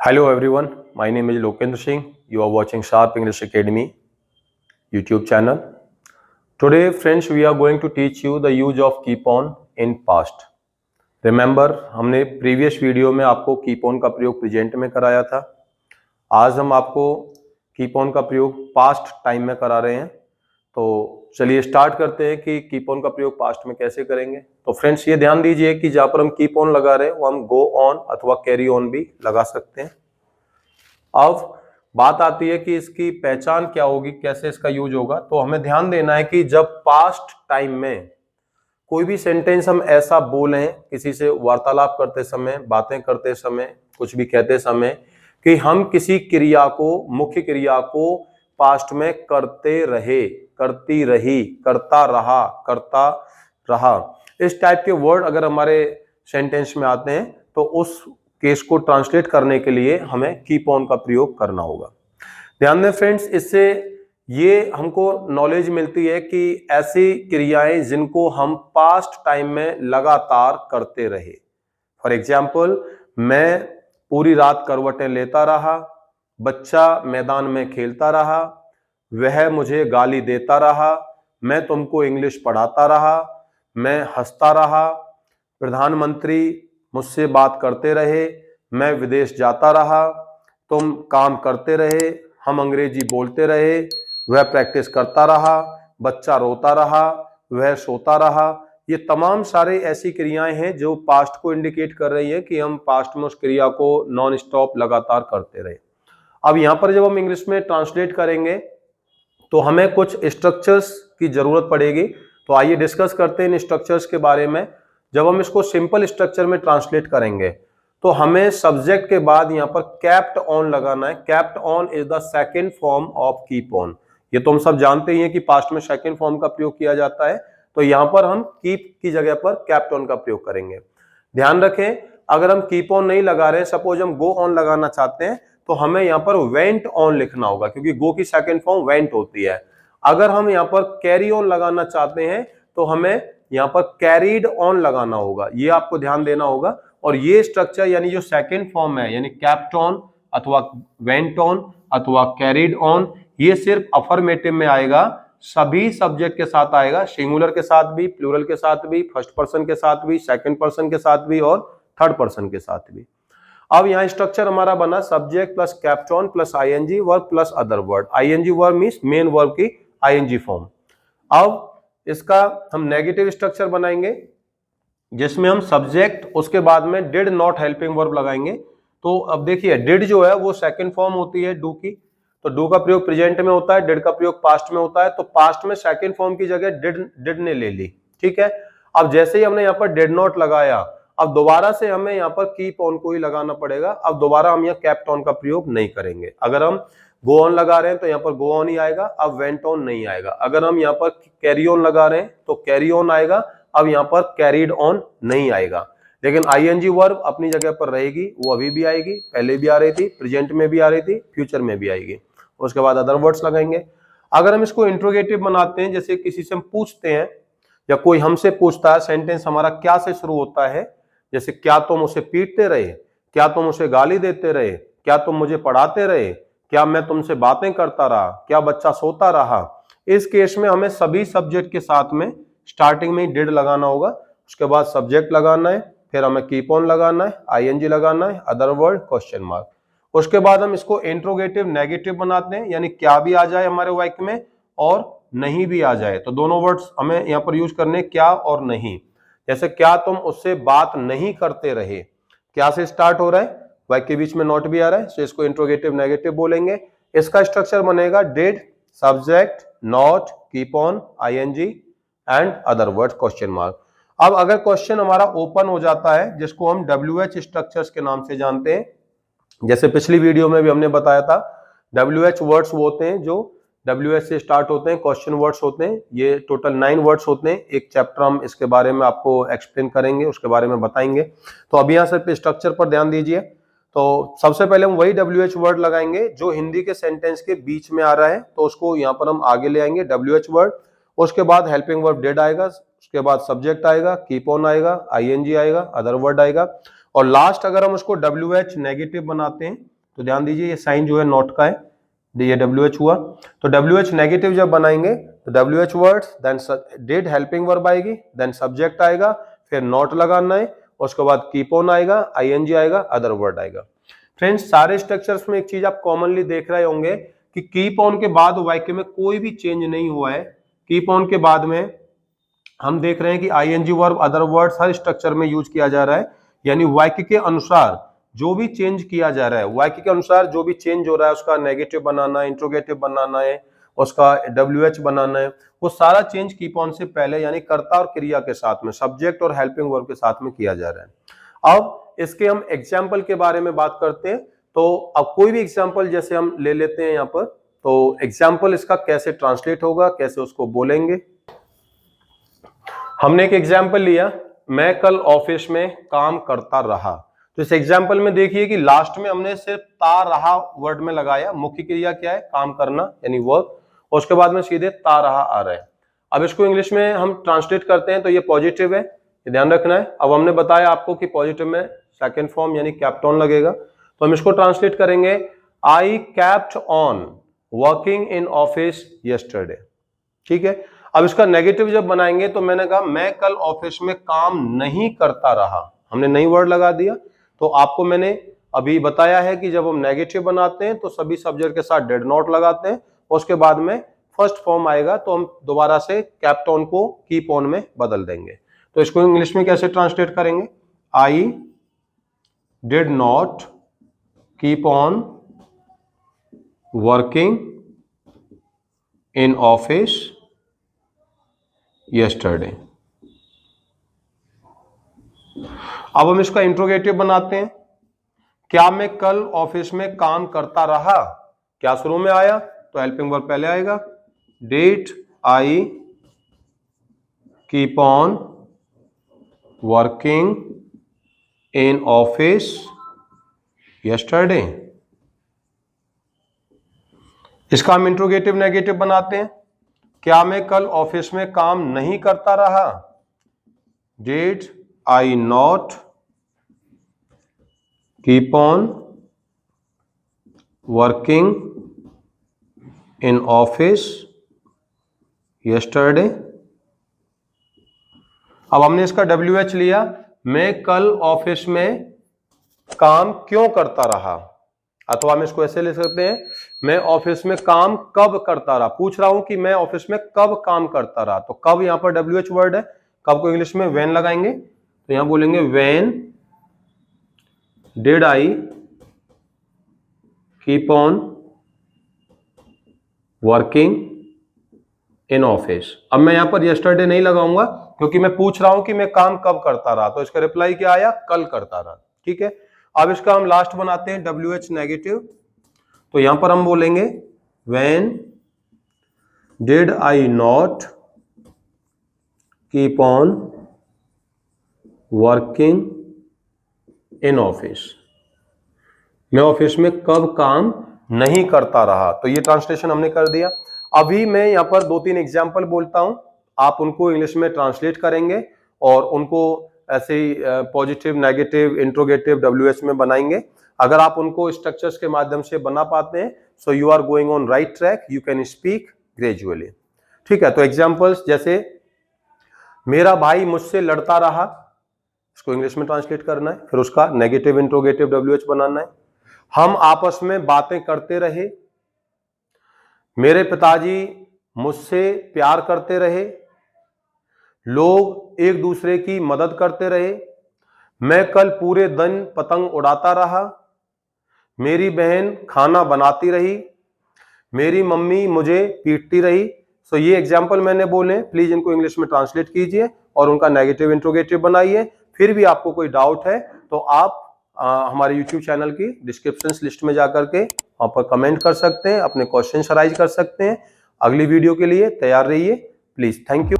Hello everyone, my name is Lokendra Singh. You are watching Sharp English Academy YouTube channel. Today friends we are going to teach you the use of keep on in past. Remember हमने previous video में आपको keep on का प्रयोग present में कराया था। आज हम आपको keep on का प्रयोग past टाइम में करा रहे हैं। तो चलिए स्टार्ट करते हैं कि कीप ऑन का प्रयोग पास्ट में कैसे करेंगे। तो फ्रेंड्स ये ध्यान दीजिए कि जहां पर हम कीप ऑन लगा रहे हैं वो हम गो ऑन अथवा कैरी ऑन भी लगा सकते हैं। अब बात आती है कि इसकी पहचान क्या होगी, कैसे इसका यूज होगा। तो हमें ध्यान देना है कि जब पास्ट टाइम में कोई भी सेंटेंस हम ऐसा बोलें किसी से वार्तालाप करते समय, बातें करते समय, कुछ भी कहते समय कि हम किसी क्रिया को, मुख्य क्रिया को पास्ट में करते रहे, करती रही, करता रहा, इस टाइप के वर्ड अगर हमारे सेंटेंस में आते हैं तो उस केस को ट्रांसलेट करने के लिए हमें कीप ऑन का प्रयोग करना होगा। ध्यान दें फ्रेंड्स, इससे ये हमको नॉलेज मिलती है कि ऐसी क्रियाएं जिनको हम पास्ट टाइम में लगातार करते रहे। फॉर एग्जाम्पल, मैं पूरी रात करवटें लेता रहा, बच्चा मैदान में खेलता रहा, वह मुझे गाली देता रहा, मैं तुमको इंग्लिश पढ़ाता रहा, मैं हंसता रहा, प्रधानमंत्री मुझसे बात करते रहे, मैं विदेश जाता रहा, तुम काम करते रहे, हम अंग्रेजी बोलते रहे, वह प्रैक्टिस करता रहा, बच्चा रोता रहा, वह सोता रहा। ये तमाम सारे ऐसी क्रियाएं हैं जो पास्ट को इंडिकेट कर रही है कि हम पास्ट में उस क्रिया को नॉन स्टॉप लगातार करते रहे। अब यहां पर जब हम इंग्लिश में ट्रांसलेट करेंगे तो हमें कुछ स्ट्रक्चर्स की जरूरत पड़ेगी। तो आइए डिस्कस करते हैं इन स्ट्रक्चर्स के बारे में। जब हम इसको सिंपल स्ट्रक्चर में ट्रांसलेट करेंगे तो हमें सब्जेक्ट के बाद यहां पर कैप्ट ऑन लगाना है। Kept on is the second form of keep on. ये तो हम सब जानते ही हैं कि पास्ट में सेकंड फॉर्म का प्रयोग किया जाता है। तो यहां पर हम कीप की जगह पर कैप्ट ऑन का प्रयोग करेंगे। ध्यान रखें, अगर हम कीप ऑन नहीं लगा रहे हैं, सपोज हम गो ऑन लगाना चाहते हैं, तो हमें यहां पर वेंट ऑन लिखना होगा, क्योंकि गो की सेकंड फॉर्म वेंट होती है। अगर हम यहां पर कैरी ऑन लगाना चाहते हैं तो हमें यहां पर कैरीड ऑन लगाना होगा। ये आपको ध्यान देना होगा। और ये स्ट्रक्चर यानी जो सेकंड फॉर्म है, यानी कैप्ट ऑन अथवा वेंट ऑन अथवा कैरीड ऑन, ये सिर्फ अफर्मेटिव में आएगा, सभी सब्जेक्ट के साथ आएगा, सिंगुलर के साथ भी, प्लूरल के साथ भी, फर्स्ट पर्सन के साथ भी, सेकंड पर्सन के साथ भी और थर्ड पर्सन के साथ भी। अब यहाँ स्ट्रक्चर हमारा बना subject plus kept on plus ING verb plus other word. ING verb means main verb की आईएनजी फॉर्म। अब इसका हम नेगेटिव स्ट्रक्चर बनाएंगे जिसमें हम सब्जेक्ट, उसके बाद में डिड नॉट हेल्पिंग वर्ब लगाएंगे। तो अब देखिए, डिड जो है वो सेकंड फॉर्म होती है डू की, तो डू का प्रयोग प्रेजेंट में होता है, डिड का प्रयोग पास्ट में होता है। तो पास्ट में सेकंड फॉर्म की जगह डिड ने ले ली, ठीक है। अब जैसे ही हमने यहाँ पर डिड नॉट लगाया, अब दोबारा से हमें यहाँ पर कीप ऑन को ही लगाना पड़ेगा। अब दोबारा हम यहाँ कैप्ट ऑन का प्रयोग नहीं करेंगे। अगर हम गो ऑन लगा रहे हैं तो यहाँ पर गो ऑन ही आएगा, अब वेंट ऑन नहीं आएगा। अगर हम यहाँ पर कैरी ऑन लगा रहे हैं तो कैरी ऑन आएगा, अब यहाँ पर कैरीड ऑन नहीं आएगा। लेकिन आईएनजी वर्ब अपनी जगह पर रहेगी, वो अभी भी आएगी, पहले भी आ रही थी, प्रेजेंट में भी आ रही थी, फ्यूचर में भी आएगी। उसके बाद अदर वर्ड्स लगाएंगे। अगर हम इसको इंट्रोगेटिव बनाते हैं, जैसे किसी से हम पूछते हैं या कोई हमसे पूछता है, सेंटेंस हमारा क्या से शुरू होता है, जैसे क्या तुम उसे पीटते रहे, क्या तुम उसे गाली देते रहे, क्या तुम मुझे पढ़ाते रहे, क्या मैं तुमसे बातें करता रहा, क्या बच्चा सोता रहा। इस केस में हमें सभी सब्जेक्ट के साथ में स्टार्टिंग में डिड लगाना होगा, उसके बाद सब्जेक्ट लगाना है, फिर हमें कीप ऑन लगाना है, आईएनजी लगाना है, अदर वर्ड, क्वेश्चन मार्क। उसके बाद हम इसको इंट्रोगेटिव नेगेटिव बनाते हैं, यानी क्या भी आ जाए हमारे वाक्य में और नहीं भी आ जाए। तो दोनों वर्ड्स हमें यहाँ पर यूज करने, क्या और नहीं। जैसे क्या तुम उससे बात नहीं करते रहे, क्या से स्टार्ट हो रहा है, वाक्य के बीच में नॉट भी आ रहा है, तो इसको इंट्रोगेटिव नेगेटिव बोलेंगे। इसका स्ट्रक्चर बनेगा did, subject, not, keep on, ING and other word, question mark. अब अगर क्वेश्चन हमारा ओपन हो जाता है, जिसको हम WH स्ट्रक्चर्स के नाम से जानते हैं, जैसे पिछली वीडियो में भी हमने बताया था, WH वर्ड्स वो होते हैं जो WH से स्टार्ट होते हैं, क्वेश्चन वर्ड्स होते हैं। ये टोटल 9 वर्ड्स होते हैं। एक चैप्टर हम इसके बारे में आपको एक्सप्लेन करेंगे, उसके बारे में बताएंगे। तो अभी यहाँ सिर्फ स्ट्रक्चर पर ध्यान दीजिए। तो सबसे पहले हम वही WH वर्ड लगाएंगे जो हिंदी के सेंटेंस के बीच में आ रहा है, तो उसको यहाँ पर हम आगे ले आएंगे, WH वर्ड। उसके बाद हेल्पिंग वर्ब डिड आएगा, उसके बाद सब्जेक्ट आएगा, कीप ऑन आएगा, आईएनजी आएगा, अदर वर्ड आएगा, और लास्ट अगर हम उसको WH नेगेटिव बनाते हैं तो ध्यान दीजिए ये साइन जो है नॉट का है, ये WH हुआ। तो WH नेगेटिव जब बनाएंगे तो WH words, then did helping verb आएगी, देन सब्जेक्ट आएगा, फिर नॉट लगाना है, उसके बाद कीप ऑन आएगा, ING आएगा, अदर वर्ड आएगा। फ्रेंड्स सारे स्ट्रक्चर्स में एक चीज आप कॉमनली देख रहे होंगे कि कीप ऑन के बाद वाक्य में कोई भी चेंज नहीं हुआ है। कीप ऑन के बाद में हम देख रहे हैं कि ING वर्ब, अदर वर्ड्स हर स्ट्रक्चर में यूज किया जा रहा है, यानी वाक्य के अनुसार जो भी चेंज किया जा रहा है, वाक्य के अनुसार जो भी चेंज हो रहा है, उसका नेगेटिव बनाना है, इंट्रोगेटिव बनाना है, उसका WH बनाना है, वो सारा चेंज कीप ऑन से पहले यानी कर्ता और क्रिया के साथ में, सब्जेक्ट और हेल्पिंग वर्ब के साथ में किया जा रहा है। अब इसके हम एग्जाम्पल के बारे में बात करते हैं। तो अब कोई भी एग्जाम्पल जैसे हम ले लेते हैं यहाँ पर, तो एग्जाम्पल इसका कैसे ट्रांसलेट होगा, कैसे उसको बोलेंगे। हमने एक एग्जाम्पल लिया, मैं कल ऑफिस में काम करता रहा। तो इस एग्जाम्पल में देखिए कि लास्ट में हमने सिर्फ ता रहा वर्ड में लगाया, मुख्य क्रिया क्या है, काम करना यानी वर्क, और उसके बाद में सीधे ता रहा आ रहा है। अब इसको इंग्लिश में हम ट्रांसलेट करते हैं तो ये पॉजिटिव है, ये ध्यान रखना है। अब हमने बताया आपको कि पॉजिटिव में सेकंड फॉर्म यानी कैप्ट ऑन लगेगा, तो हम इसको ट्रांसलेट करेंगे, I kept on working in office yesterday. ठीक है। अब इसका नेगेटिव जब बनाएंगे तो मैंने कहा मैं कल ऑफिस में काम नहीं करता रहा, हमने नई वर्ड लगा दिया। तो आपको मैंने अभी बताया है कि जब हम नेगेटिव बनाते हैं तो सभी सब्जेक्ट के साथ डिड नॉट लगाते हैं, उसके बाद में फर्स्ट फॉर्म आएगा तो हम दोबारा से कैप्ट ऑन को कीप ऑन में बदल देंगे। तो इसको इंग्लिश में कैसे ट्रांसलेट करेंगे, I did not keep on working in office yesterday. अब हम इसका इंट्रोगेटिव बनाते हैं, क्या मैं कल ऑफिस में काम करता रहा, क्या शुरू में आया तो हेल्पिंग वर्ब पहले आएगा, did I keep on working in office yesterday. इसका हम इंट्रोगेटिव नेगेटिव बनाते हैं, क्या मैं कल ऑफिस में काम नहीं करता रहा, did I not keep on working in office yesterday. अब हमने इसका WH लिया, मैं कल ऑफिस में काम क्यों करता रहा, अथवा हम इसको ऐसे ले सकते हैं, मैं ऑफिस में काम कब करता रहा। पूछ रहा हूं कि मैं ऑफिस में कब काम करता रहा, तो कब यहां पर WH वर्ड है, कब को इंग्लिश में व्हेन लगाएंगे, तो यहां बोलेंगे when did I keep on working in office. अब मैं यहां पर यस्टरडे नहीं लगाऊंगा क्योंकि मैं पूछ रहा हूं कि मैं काम कब करता रहा, तो इसका रिप्लाई क्या आया, कल करता रहा। ठीक है। अब इसका हम लास्ट बनाते हैं WH नेगेटिव, तो यहां पर हम बोलेंगे when did I not keep on working in office, मैं ऑफिस में कब काम नहीं करता रहा। तो ये ट्रांसलेशन हमने कर दिया। अभी मैं यहां पर 2-3 एग्जाम्पल बोलता हूं, आप उनको इंग्लिश में ट्रांसलेट करेंगे और उनको ऐसे ही पॉजिटिव नेगेटिव इंट्रोगेटिव WH में बनाएंगे। अगर आप उनको स्ट्रक्चर्स के माध्यम से बना पाते हैं, so you are going on right track, you can speak gradually. ठीक है। तो एग्जाम्पल्स जैसे मेरा भाई मुझसे लड़ता रहा, इसको इंग्लिश में ट्रांसलेट करना है, फिर उसका नेगेटिव इंट्रोगेटिव WH बनाना है। हम आपस में बातें करते रहे, मेरे पिताजी मुझसे प्यार करते रहे, लोग एक दूसरे की मदद करते रहे, मैं कल पूरे दिन पतंग उड़ाता रहा, मेरी बहन खाना बनाती रही, मेरी मम्मी मुझे पीटती रही। सो ये एग्जाम्पल मैंने बोले, प्लीज इनको इंग्लिश में ट्रांसलेट कीजिए और उनका नेगेटिव इंट्रोगेटिव बनाइए। फिर भी आपको कोई डाउट है तो आप हमारे YouTube चैनल की डिस्क्रिप्शन लिस्ट में जाकर के वहां पर कमेंट कर सकते हैं, अपने क्वेश्चन राइज कर सकते हैं। अगली वीडियो के लिए तैयार रहिए प्लीज। Thank you.